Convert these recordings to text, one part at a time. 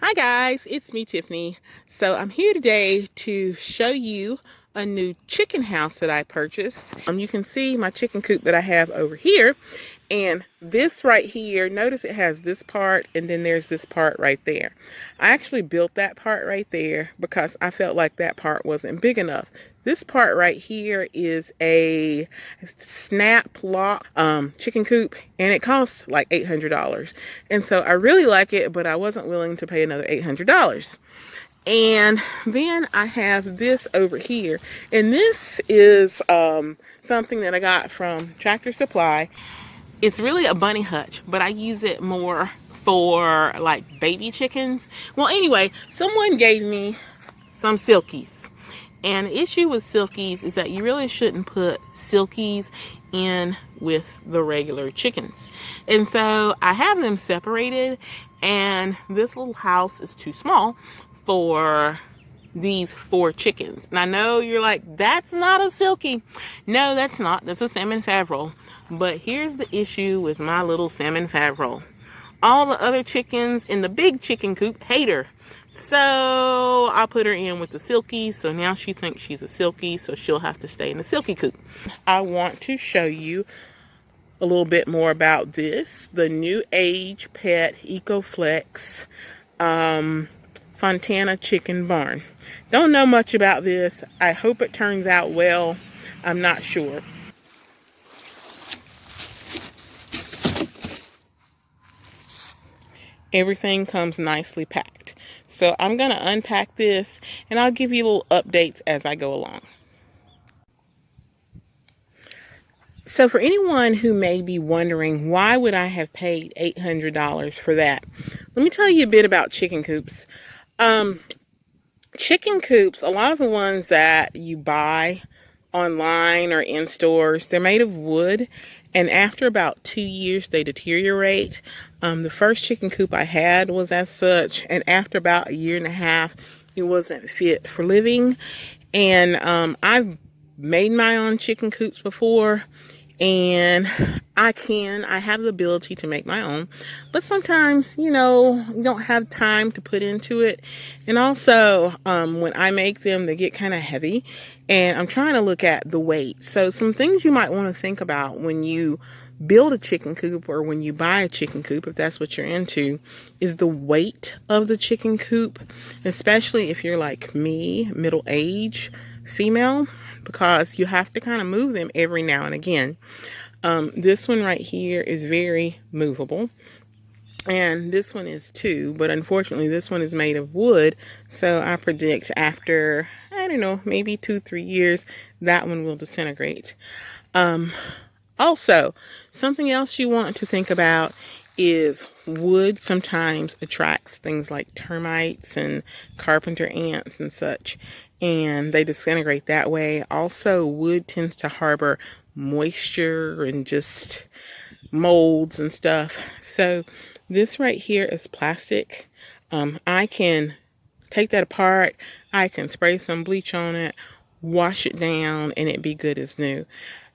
Hi guys, it's me Tiffany. So I'm here today to show you a new chicken house that I purchased. You can see my chicken coop that I have over here, and this right here, notice it has this part and then there's this part right there. I actually built that part right there because I felt like that part wasn't big enough. This part right here is a snap lock chicken coop, and it costs like $800. And so I really like it, but I wasn't willing to pay another $800. And then I have this over here, and this is something that I got from Tractor Supply. It's really a bunny hutch, but I use it more for like baby chickens. Well, anyway, someone gave me some silkies. And the issue with silkies is that you really shouldn't put silkies in with the regular chickens. And so I have them separated, and this little house is too small for these 4 chickens. And I know you're like, that's not a silkie. No, that's not. That's a salmon favre. But here's the issue with my little salmon favre. All the other chickens in the big chicken coop hate her. So I put her in with the silkie. So now she thinks she's a silkie, so she'll have to stay in the silkie coop. I want to show you a little bit more about this. The New Age Pet EcoFlex Fontana Chicken Barn. Don't know much about this. I hope it turns out well. I'm not sure. Everything comes nicely packed. So I'm going to unpack this, and I'll give you little updates as I go along. So for anyone who may be wondering, why would I have paid $800 for that? Let me tell you a bit about chicken coops. Chicken coops, a lot of the ones that you buy online or in stores, they're made of wood, and after about 2 years they deteriorate. The first chicken coop I had was as such, and after about 1.5 years it wasn't fit for living. And I've made my own chicken coops before, and I have the ability to make my own, but sometimes, you don't have time to put into it. And also, when I make them, they get kind of heavy, and I'm trying to look at the weight. So some things you might want to think about when you build a chicken coop or when you buy a chicken coop, if that's what you're into, is the weight of the chicken coop, especially if you're like me, middle age female, because you have to kind of move them every now and again. This one right here is very movable, and this one is too, but unfortunately this one is made of wood, so I predict after, I don't know, maybe 2-3 years, that one will disintegrate. Also, something else you want to think about is wood sometimes attracts things like termites and carpenter ants and such, and they disintegrate that way. Also, wood tends to harbor moisture and just molds and stuff. So this right here is plastic. I can take that apart, I can spray some bleach on it, wash it down, and it'd be good as new.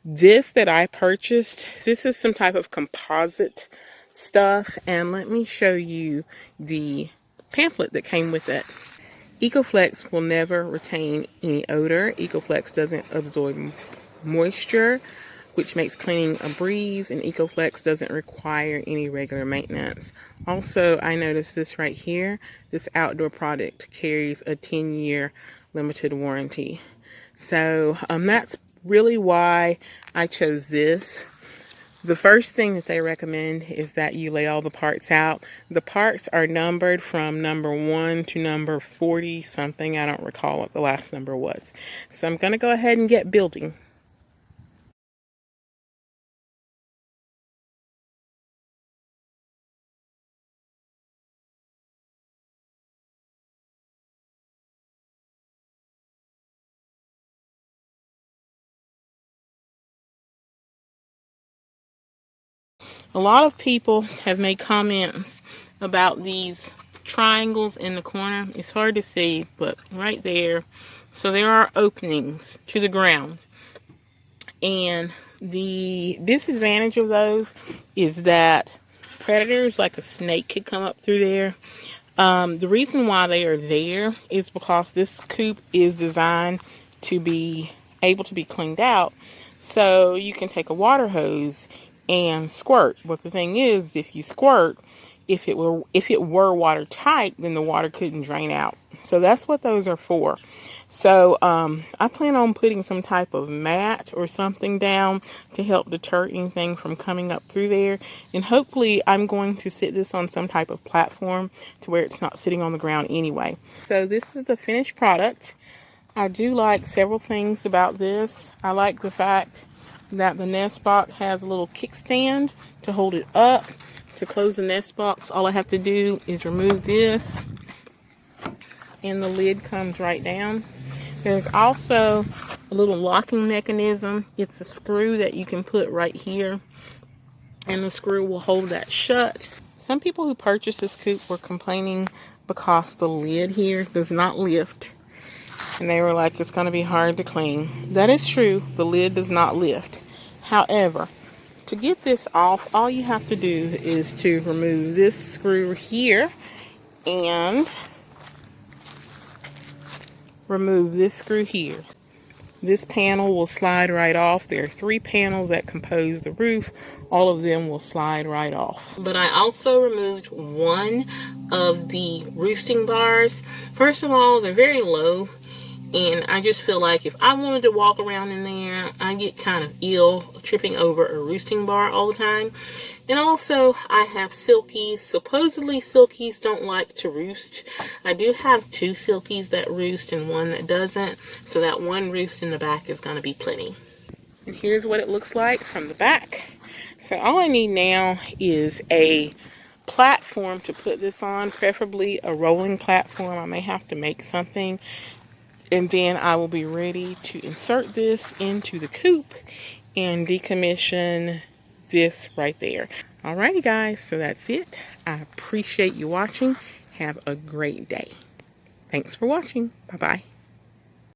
This that I purchased, this is some type of composite stuff, and let me show you the pamphlet that came with it. EcoFlex will never retain any odor. EcoFlex doesn't absorb moisture, which makes cleaning a breeze, and EcoFlex doesn't require any regular maintenance. Also, I noticed this right here. This outdoor product carries a 10-year limited warranty. So that's really why I chose this. The first thing that they recommend is that you lay all the parts out. The parts are numbered from number 1 to number 40 something. I don't recall what the last number was. So I'm going to go ahead and get building. A lot of people have made comments about these triangles in the corner. It's hard to see, but right there. So there are openings to the ground. And the disadvantage of those is that predators like a snake could come up through there. The reason why they are there is because this coop is designed to be able to be cleaned out, so you can take a water hose and squirt. But the thing is, if you squirt, if it were watertight, then the water couldn't drain out. So that's what those are for. So I plan on putting some type of mat or something down to help deter anything from coming up through there. And hopefully I'm going to sit this on some type of platform to where it's not sitting on the ground anyway. So this is the finished product. I do like several things about this. I like the fact that the nest box has a little kickstand to hold it up. To close the nest box, all I have to do is remove this and the lid comes right down. There's also a little locking mechanism. It's a screw that you can put right here, and the screw will hold that shut. Some people who purchased this coop were complaining because the lid here does not lift, and they were like, it's going to be hard to clean. That is true. The lid does not lift. However, to get this off, all you have to do is to remove this screw here and remove this screw here. This panel will slide right off. There are 3 panels that compose the roof. All of them will slide right off. But I also removed one of the roosting bars. First of all, they're very low, and I just feel like if I wanted to walk around in there, I get kind of ill tripping over a roosting bar all the time. And also, I have silkies. Supposedly, silkies don't like to roost. I do have 2 silkies that roost and 1 that doesn't. So that 1 roost in the back is going to be plenty. And here's what it looks like from the back. So all I need now is a platform to put this on, preferably a rolling platform. I may have to make something. And then I will be ready to insert this into the coop and decommission this right there. Alrighty guys, so that's it. I appreciate you watching. Have a great day. Thanks for watching. Bye-bye.